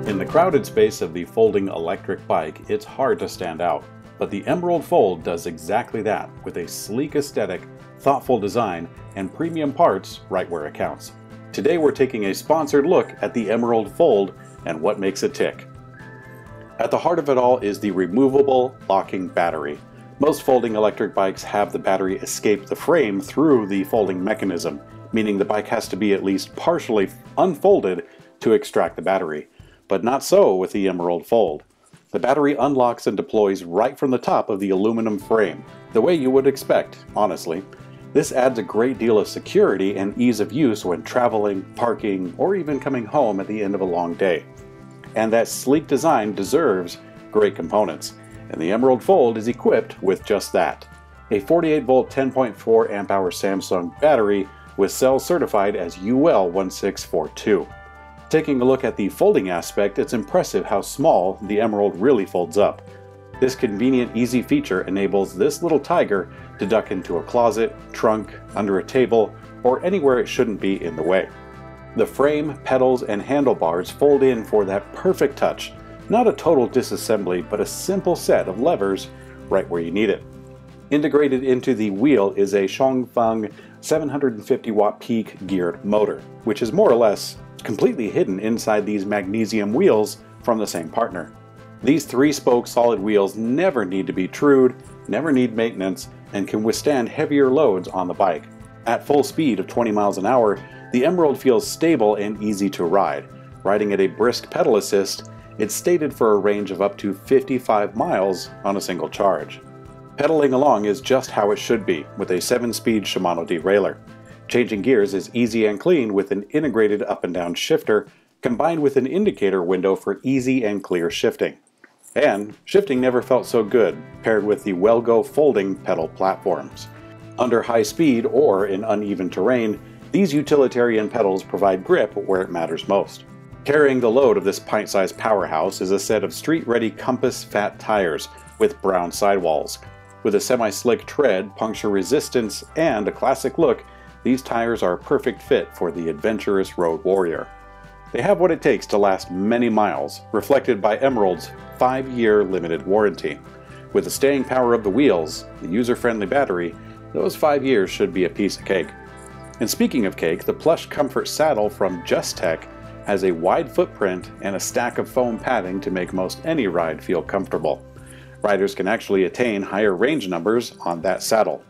In the crowded space of the folding electric bike, it's hard to stand out. But the Emerald Fold does exactly that, with a sleek aesthetic, thoughtful design, and premium parts right where it counts. Today we're taking a sponsored look at the Emerald Fold and what makes it tick. At the heart of it all is the removable locking battery. Most folding electric bikes have the battery escape the frame through the folding mechanism, meaning the bike has to be at least partially unfolded to extract the battery. But not so with the Emerald Fold. The battery unlocks and deploys right from the top of the aluminum frame, the way you would expect, honestly. This adds a great deal of security and ease of use when traveling, parking, or even coming home at the end of a long day. And that sleek design deserves great components, and the Emerald Fold is equipped with just that. A 48-volt 10.4 amp-hour Samsung battery with cells certified as UL1642. Taking a look at the folding aspect, it's impressive how small the Emerald really folds up. This convenient, easy feature enables this little tiger to duck into a closet, trunk, under a table, or anywhere it shouldn't be in the way. The frame, pedals, and handlebars fold in for that perfect touch. Not a total disassembly, but a simple set of levers right where you need it. Integrated into the wheel is a Shangfeng 750 watt peak geared motor, which is more or less completely hidden inside these magnesium wheels from the same partner. These 3-spoke solid wheels never need to be trued, never need maintenance, and can withstand heavier loads on the bike. At full speed of 20 miles an hour, the Emerald feels stable and easy to ride. Riding at a brisk pedal assist, it's stated for a range of up to 55 miles on a single charge. Pedaling along is just how it should be, with a 7-speed Shimano derailleur. Changing gears is easy and clean with an integrated up and down shifter, combined with an indicator window for easy and clear shifting. And shifting never felt so good, paired with the Wellgo folding pedal platforms. Under high speed or in uneven terrain, these utilitarian pedals provide grip where it matters most. Carrying the load of this pint-sized powerhouse is a set of street-ready Compass fat tires with brown sidewalls. With a semi-slick tread, puncture resistance, and a classic look, these tires are a perfect fit for the adventurous road warrior. They have what it takes to last many miles, reflected by Emerald's 5-year limited warranty. With the staying power of the wheels, the user-friendly battery, those 5 years should be a piece of cake. And speaking of cake, the plush comfort saddle from Just Tech has a wide footprint and a stack of foam padding to make most any ride feel comfortable. Riders can actually attain higher range numbers on that saddle.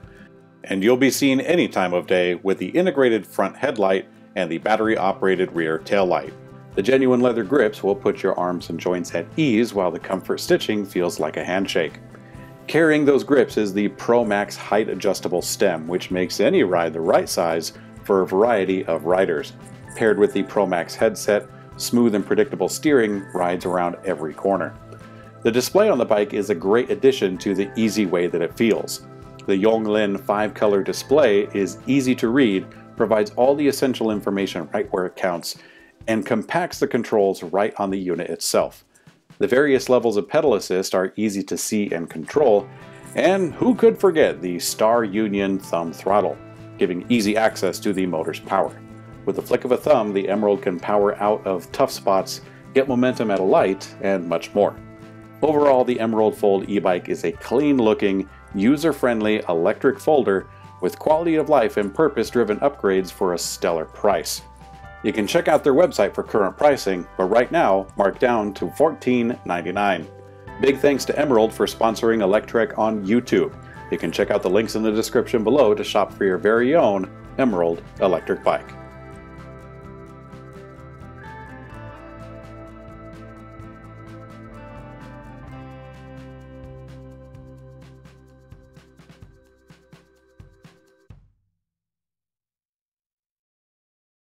And you'll be seen any time of day with the integrated front headlight and the battery-operated rear taillight. The genuine leather grips will put your arms and joints at ease while the comfort stitching feels like a handshake. Carrying those grips is the Pro Max height adjustable stem, which makes any ride the right size for a variety of riders. Paired with the Pro Max headset, smooth and predictable steering rides around every corner. The display on the bike is a great addition to the easy way that it feels. The Yonglin 5-color display is easy to read, provides all the essential information right where it counts, and compacts the controls right on the unit itself. The various levels of pedal assist are easy to see and control, and who could forget the Star Union thumb throttle, giving easy access to the motor's power. With the flick of a thumb, the Emerald can power out of tough spots, get momentum at a light, and much more. Overall, the Emerald Fold e-bike is a clean-looking, user-friendly electric folder with quality of life and purpose-driven upgrades for a stellar price. You can check out their website for current pricing, but right now, marked down to $14.99. Big thanks to Emerald for sponsoring Electrek on YouTube. You can check out the links in the description below to shop for your very own Emerald electric bike.